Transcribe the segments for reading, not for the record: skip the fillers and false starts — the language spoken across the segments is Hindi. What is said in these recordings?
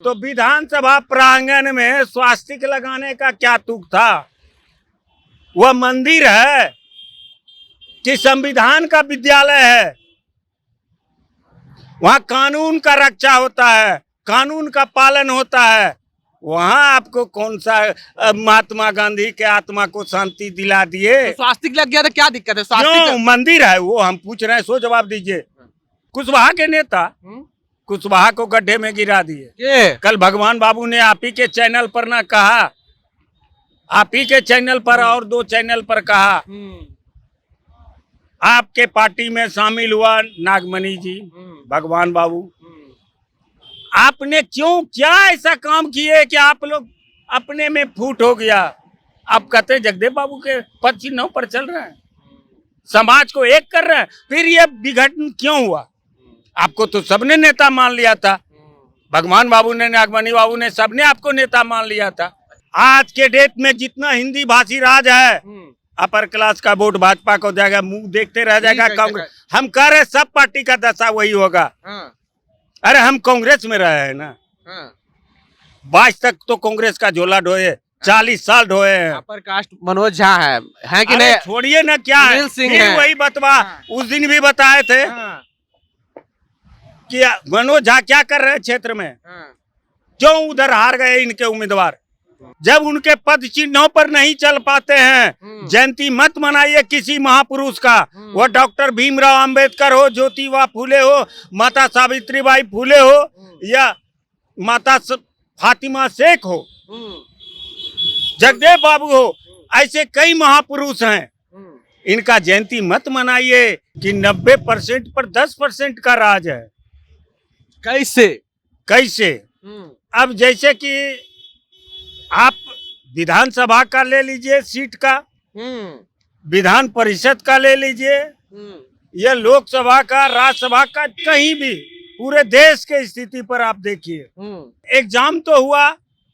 तो विधानसभा प्रांगण में स्वास्तिक लगाने का क्या तुक था? वह मंदिर है कि संविधान का विद्यालय है? वहां कानून का रक्षा होता है, कानून का पालन होता है। वहां आपको कौन सा महात्मा गांधी के आत्मा को शांति दिला दिए? तो स्वास्तिक लग गया तो क्या दिक्कत है? क्यों? स्वास्तिक मंदिर है वो, हम पूछ रहे हैं, सो जवाब दीजिए। कुशवाहा के नेता कुशवाहा को गड्ढे में गिरा दिए। ये कल भगवान बाबू ने आप ही के चैनल पर ना कहा, आप ही के चैनल पर और 2 चैनल पर कहा, आपके पार्टी में शामिल हुआ नागमणि जी, भगवान बाबू, आपने क्यों क्या ऐसा काम किए कि आप लोग अपने में फूट हो गया? आप कहते हैं जगदेव बाबू के पद चिन्हों पर चल रहे हैं, समाज को एक कर रहे हैं, फिर ये विघटन क्यों हुआ? आपको तो सबने नेता मान लिया था, भगवान बाबू ने, नागमणि बाबू ने, सबने आपको नेता मान लिया था। आज के डेट में जितना हिंदी भाषी राज है, अपर क्लास का वोट भाजपा को जाएगा, मुंह देखते रह जाएगा कांग्रेस। हम कह रहे सब पार्टी का दशा वही होगा। अरे हम कांग्रेस में रहे हैं ना, 22 तक तो कांग्रेस का झोला ढोए, 40 साल ढोए हैं। अपर कास्ट मनोज झा है कि नहीं? छोड़िए ना, क्या है, सुनील सिंह फिर है। वही बतवा उस दिन भी बताए थे कि मनोज झा क्या कर रहे हैं क्षेत्र में, क्यों उधर हार गए इनके उम्मीदवार? जब उनके पद चिन्हों पर नहीं चल पाते हैं, जयंती मत मनाइए किसी महापुरुष का, वो डॉक्टर भीमराव अंबेडकर हो, ज्योतिबा फूले हो, माता सावित्रीबाई फूले हो, या माता फातिमा शेख हो, जगदेव बाबू हो, ऐसे कई महापुरुष हैं। इनका जयंती मत मनाइए कि 90% पर 10% का राज है। कैसे? अब जैसे कि आप विधानसभा का ले लीजिए सीट का, विधान परिषद का ले लीजिए, या लोकसभा का, राज्यसभा का, कहीं भी पूरे देश के स्थिति पर आप देखिए। एग्जाम तो हुआ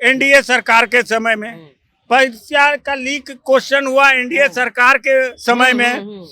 एनडीए सरकार के समय में, परीक्षा का लीक क्वेश्चन हुआ एनडीए सरकार के समय में।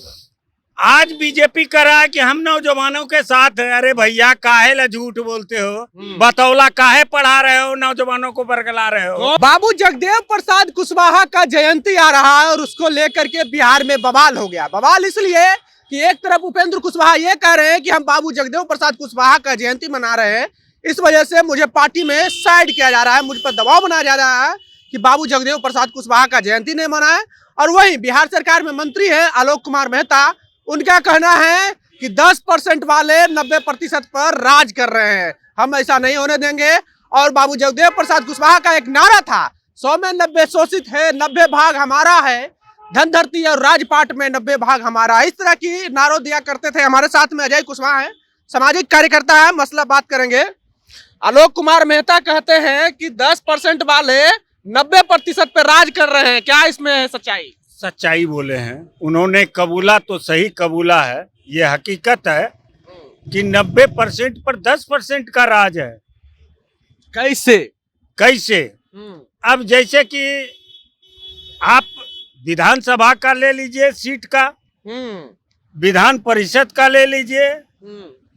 आज बीजेपी कर रहा है कि हम नौजवानों के साथ हैं। अरे भैया, काहे ला झूठ बोलते हो? बतौला काहे पढ़ा रहे हो, नौजवानों को बरगला रहे हो? बाबू जगदेव प्रसाद कुशवाहा का जयंती आ रहा है और उसको लेकर के बिहार में बवाल हो गया। बवाल इसलिए कि एक तरफ उपेंद्र कुशवाहा ये कह रहे हैं कि हम बाबू जगदेव प्रसाद कुशवाहा का जयंती मना रहे हैं, इस वजह से मुझे पार्टी में साइड किया जा रहा है, मुझ पर दबाव बनाया जा रहा है कि बाबू जगदेव प्रसाद कुशवाहा का जयंती नहीं मनाए। और वहीं बिहार सरकार में मंत्री है आलोक कुमार मेहता, उनका कहना है कि 10% वाले 90% पर राज कर रहे हैं, हम ऐसा नहीं होने देंगे। और बाबू जगदेव प्रसाद कुशवाहा का एक नारा था, 100 में 90 शोषित है, 90 भाग हमारा है, धन धरती और राजपाट में 90 भाग हमारा, इस तरह की नारों दिया करते थे। हमारे साथ में अजय कुशवाहा है, सामाजिक कार्यकर्ता है, मसला बात करेंगे। आलोक कुमार मेहता कहते हैं कि 10% वाले 90% पे राज कर रहे हैं, क्या इसमें है सच्चाई? सच्चाई बोले हैं उन्होंने, कबूला तो सही कबूला है, ये हकीकत है कि 90% पर 10% का राज है। कैसे? अब जैसे कि आप विधानसभा का ले लीजिए सीट का, विधान परिषद का ले लीजिए,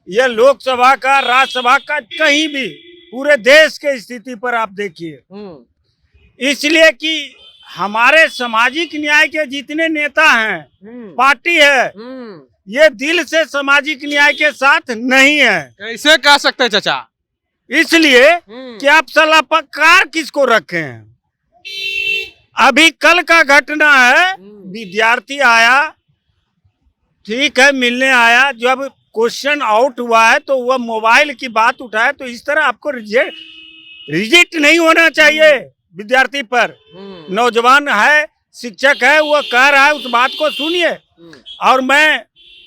या लोकसभा का, राज्यसभा का, कहीं भी पूरे देश के स्थिति पर आप देखिए। इसलिए कि हमारे सामाजिक न्याय के जितने नेता हैं, पार्टी है, ये दिल से सामाजिक न्याय के साथ नहीं है। कैसे कह सकते हैं चाचा? इसलिए कि आप सलाहकार किसको रखे हैं? अभी कल का घटना है, विद्यार्थी आया, ठीक है, मिलने आया, जब क्वेश्चन आउट हुआ है तो वह मोबाइल की बात उठाया, तो इस तरह आपको रिजेक्ट नहीं होना चाहिए विद्यार्थी पर। नौजवान है, शिक्षक है, वो कह रहा है, उस बात को सुनिए। और मैं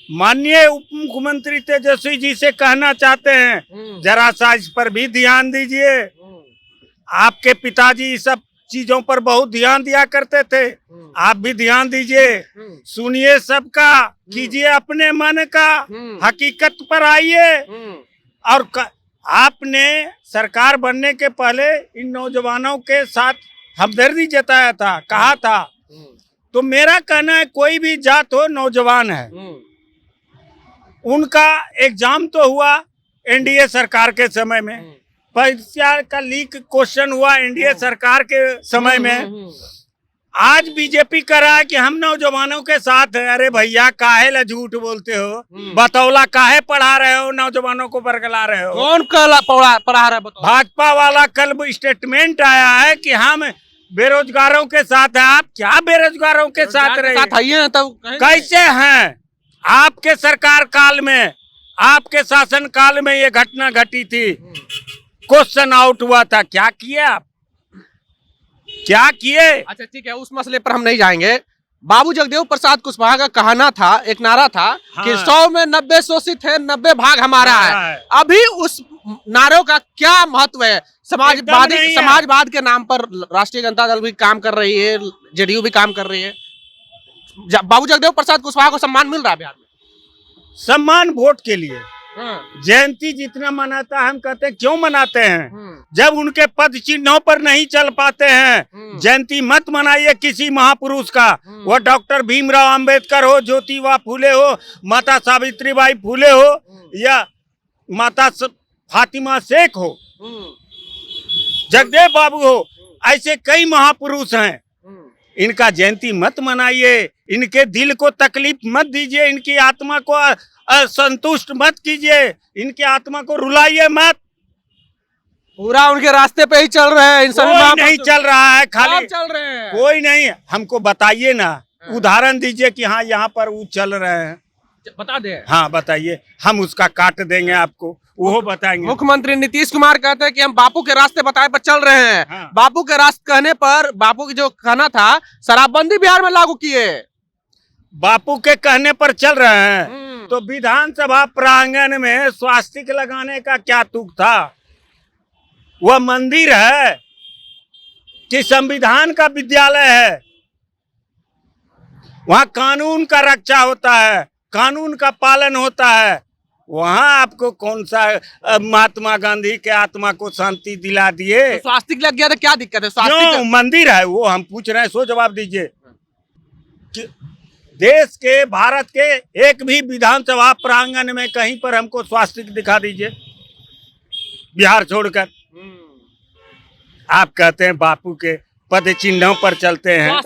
माननीय उप मुख्यमंत्री तेजस्वी जी से कहना चाहते हैं, जरा सा इस पर भी ध्यान दीजिए। आपके पिताजी इस सब चीजों पर बहुत ध्यान दिया करते थे, आप भी ध्यान दीजिए, सुनिए सबका, कीजिए अपने मन का, हकीकत पर आइए। और आपने सरकार बनने के पहले इन नौजवानों के साथ हमदर्दी जताया था, कहा था, तो मेरा कहना है कोई भी जात हो, नौजवान है, उनका एग्जाम तो हुआ एनडीए सरकार के समय में, परीक्षा का लीक क्वेश्चन हुआ एनडीए सरकार के समय में। आज बीजेपी कर रहा है कि हम नौजवानों के साथ हैं। अरे भैया काहे ला झूठ बोलते हो? बतौला काहे पढ़ा रहे हो? नौजवानों को बरगला रहे हो? कौन पढ़ा रहा है बताओ? भाजपा वाला कल स्टेटमेंट आया है कि हम बेरोजगारों के साथ हैं। आप क्या बेरोजगारों के साथ रहे? तब कैसे हैं? आपके सरकार काल में, आपके शासन काल में ये घटना घटी थी, क्वेश्चन आउट हुआ था। क्या किए आप? क्या किए? अच्छा ठीक है, उस मसले पर हम नहीं जाएंगे। बाबू जगदेव प्रसाद कुशवाहा का कहना था, एक नारा था कि 100 में 90 शोषित है, 90 भाग हमारा है। अभी उस नारों का क्या महत्व है? समाजवाद के नाम पर राष्ट्रीय जनता दल भी काम कर रही है, जेडीयू भी काम कर रही है। बाबू जगदेव प्रसाद कुशवाहा को सम्मान मिल रहा है बिहार में? सम्मान वोट के लिए। जयंती जितना मनाता है, हम कहते हैं क्यों मनाते हैं? जब उनके पद चिन्हों पर नहीं चल पाते हैं। जयंती मत मनाइए किसी महापुरुष का, वो डॉक्टर भीमराव अंबेडकर हो, ज्योतिबा फूले हो, माता सावित्रीबाई फूले हो, या माता फातिमा शेख हो, जगदेव बाबू हो, ऐसे कई महापुरुष हैं। इनका जयंती मत मनाइए, इनके दिल को तकलीफ मत दीजिए, इनकी आत्मा को असंतुष्ट मत कीजिए, इनकी आत्मा को रुलाइए मत। पूरा उनके रास्ते पे ही चल रहे हैं। कोई नहीं चल रहा है, खाली चल रहे हैं। कोई नहीं। हमको बताइए ना, उदाहरण दीजिए कि हाँ यहाँ पर वो चल रहे हैं, बता दे। हाँ बताइए, हम उसका काट देंगे आपको, वो बताएंगे। मुख्यमंत्री नीतीश कुमार कहते हैं कि हम बापू के रास्ते बताए पर चल रहे हैं। हाँ। बापू के रास्ते कहने पर, बापू की जो कहना था, शराबबंदी बिहार में लागू किए। बापू के कहने पर चल रहे हैं, तो विधानसभा प्रांगण में स्वास्तिक लगाने का क्या तुक था? वह मंदिर है कि संविधान का विद्यालय है? वहाँ कानून का रक्षा होता है, कानून का पालन होता है। वहाँ आपको कौन सा महात्मा गांधी के आत्मा को शांति दिला दिए? तो स्वास्तिक लग गया तो क्या दिक्कत है? क्यों? मंदिर है वो, हम पूछ रहे हैं, सो जवाब दीजिए। देश के, भारत के एक भी विधानसभा प्रांगण में कहीं पर हमको स्वास्तिक दिखा दीजिए, बिहार छोड़कर। आप कहते हैं बापू के पद चिन्हों पर चलते हैं।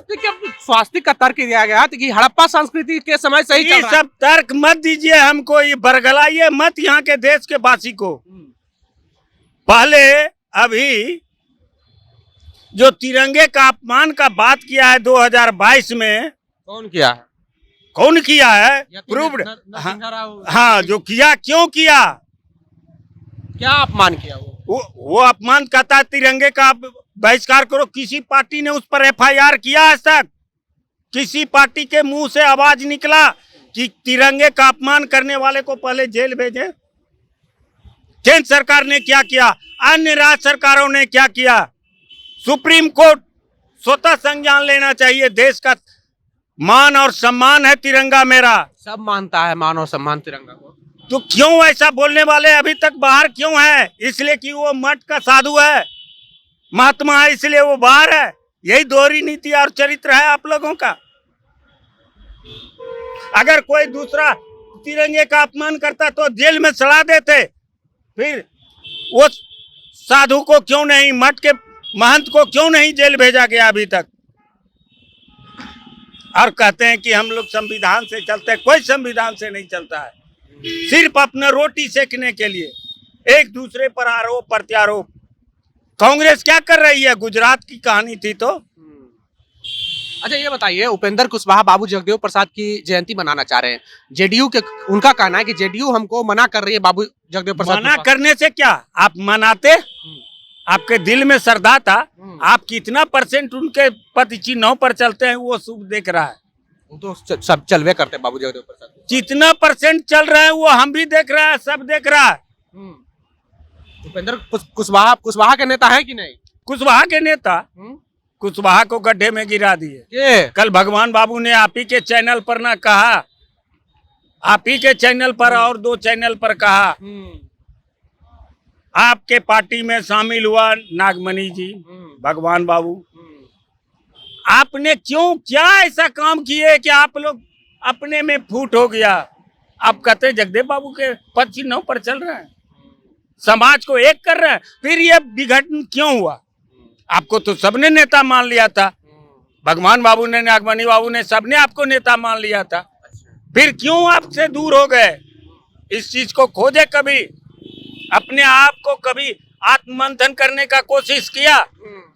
स्वास्तिक का तर्क दिया गया था कि हड़प्पा संस्कृति के समय से ही चल रहा है। सब तर्क मत दीजिए हमको, ये बरगलाइए मत यहाँ के देश के वासी को। पहले अभी जो तिरंगे का अपमान का बात किया है 2022 में, कौन किया है? कौन किया है? प्रूव्ड। हाँ, जो किया, क्यों किया? क्या अपमान किया? वो अपमान कहता है तिरंगे का बहिष्कार करो। किसी पार्टी ने उस पर एफआईआर किया आज तक? किसी पार्टी के मुंह से आवाज निकला कि तिरंगे का अपमान करने वाले को पहले जेल भेजे? केंद्र सरकार ने क्या किया? अन्य राज्य सरकारों ने क्या किया? सुप्रीम कोर्ट स्वतः संज्ञान लेना चाहिए। देश का मान और सम्मान है तिरंगा मेरा। सब मानता है मान और सम्मान तिरंगा को, तो क्यों ऐसा बोलने वाले अभी तक बाहर क्यों है? इसलिए कि वो मठ का साधु है, महात्मा है, इसलिए वो बाहर है। यही दोहरी नीति और चरित्र है आप लोगों का। अगर कोई दूसरा तिरंगे का अपमान करता तो जेल में सड़ा देते, फिर वो साधु को क्यों नहीं, मठ के महंत को क्यों नहीं जेल भेजा गया अभी तक? और कहते हैं कि हम लोग संविधान से चलते हैं। कोई संविधान से नहीं चलता है, सिर्फ अपना रोटी सेकने के लिए एक दूसरे पर आरोप प्रत्यारोप। कांग्रेस क्या कर रही है? गुजरात की कहानी थी तो। अच्छा ये बताइए, उपेंद्र कुशवाहा बाबू जगदेव प्रसाद की जयंती मनाना चाह रहे हैं। जेडीयू के, उनका कहना है कि जेडीयू हमको मना कर रही है बाबू जगदेव प्रसाद। मना करने से क्या आप मनाते? आपके दिल में श्रद्धा था। आप कितना % उनके पद चिन्हों पर चलते हैं वो शुभ देख रहा है। वो तो सब चलवे करते हैं बाबू जगदेव प्रसाद। जितना % चल रहे हैं वो हम भी देख रहा है, सब देख रहा है। उपेंद्र कुशवाहा के नेता है कि नहीं? कुशवाहा के नेता कुशवाहा को गड्ढे में गिरा दिए। कल भगवान बाबू ने आप ही के चैनल पर ना कहा, आप ही के चैनल पर और 2 चैनल पर कहा, आपके पार्टी में शामिल हुआ नागमणि जी, भगवान बाबू। आपने क्यों, क्या ऐसा काम किए कि आप लोग अपने में फूट हो गया? आप कहते जगदेव बाबू के पद चिन्हों पर चल रहे हैं। समाज को एक कर रहे हैं, फिर ये विघटन क्यों हुआ? आपको तो सबने नेता मान लिया था, भगवान बाबू ने, नागमणि बाबू ने, सबने आपको नेता मान लिया था, फिर क्यों आपसे दूर हो गए? इस चीज को खोजे, कभी अपने आप को कभी आत्ममंथन करने का कोशिश किया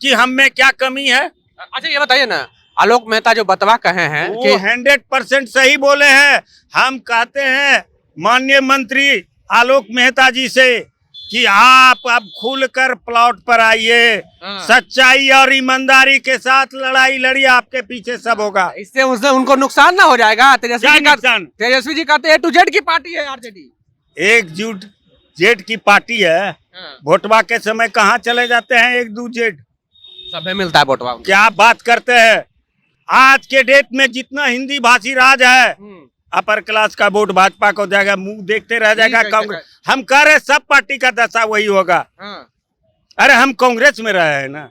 कि हम में क्या कमी है? अच्छा ये बताइए ना, आलोक मेहता जो बतवा कहे हैं वो कि 100% सही बोले हैं। हम कहते हैं माननीय मंत्री आलोक मेहता जी से कि आप अब खुलकर प्लॉट पर आइए, सच्चाई और ईमानदारी के साथ लड़ाई लड़िए, आपके पीछे सब होगा। इससे उससे उनको नुकसान ना हो जाएगा? क्या नुकसान? तेजस्वी जी कहते हैं A to Z की पार्टी है आरजेडी। एकजुट जेट की पार्टी है। वोटवा के समय कहाँ चले जाते हैं एक दो जेट? सबे मिलता है वोटवा। क्या बात करते हैं? आज के डेट में जितना हिंदी भाषी राज है, अपर क्लास का वोट भाजपा को जाएगा, मुंह देखते रह जाएगा कांग्रेस। हम कह रहे सब पार्टी का दशा वही होगा। अरे हम कांग्रेस में रहे हैं ना,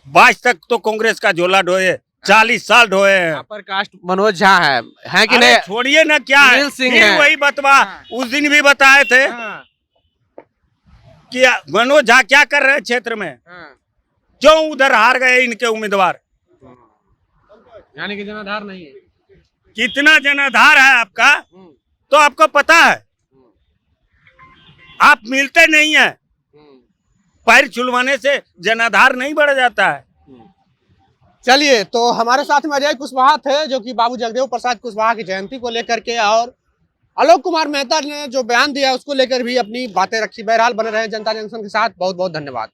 22 तक तो कांग्रेस का झोला ढोए, 40 साल ढोए हैं। अपर कास्ट मनोज झा है कि नहीं? छोड़िए ना, क्या है फिर वही बतवा। उस दिन भी बताए थे कि मनोज झा क्या कर रहे हैं क्षेत्र में, क्यों उधर हार गए इनके उम्मीदवार? यानी कि जनाधार नहीं है। कितना जनाधार है आपका तो आपको पता है? आप मिलते नहीं है, पैर छुलवाने से जनाधार नहीं बढ़ जाता है। चलिए, तो हमारे साथ में अजय कुशवाहा थे जो कि बाबू जगदेव प्रसाद कुशवाहा की जयंती को लेकर के, और आलोक कुमार मेहता ने जो बयान दिया उसको लेकर भी अपनी बातें रखी। बहरहाल बने रहे जनता जंक्शन के साथ। बहुत बहुत धन्यवाद।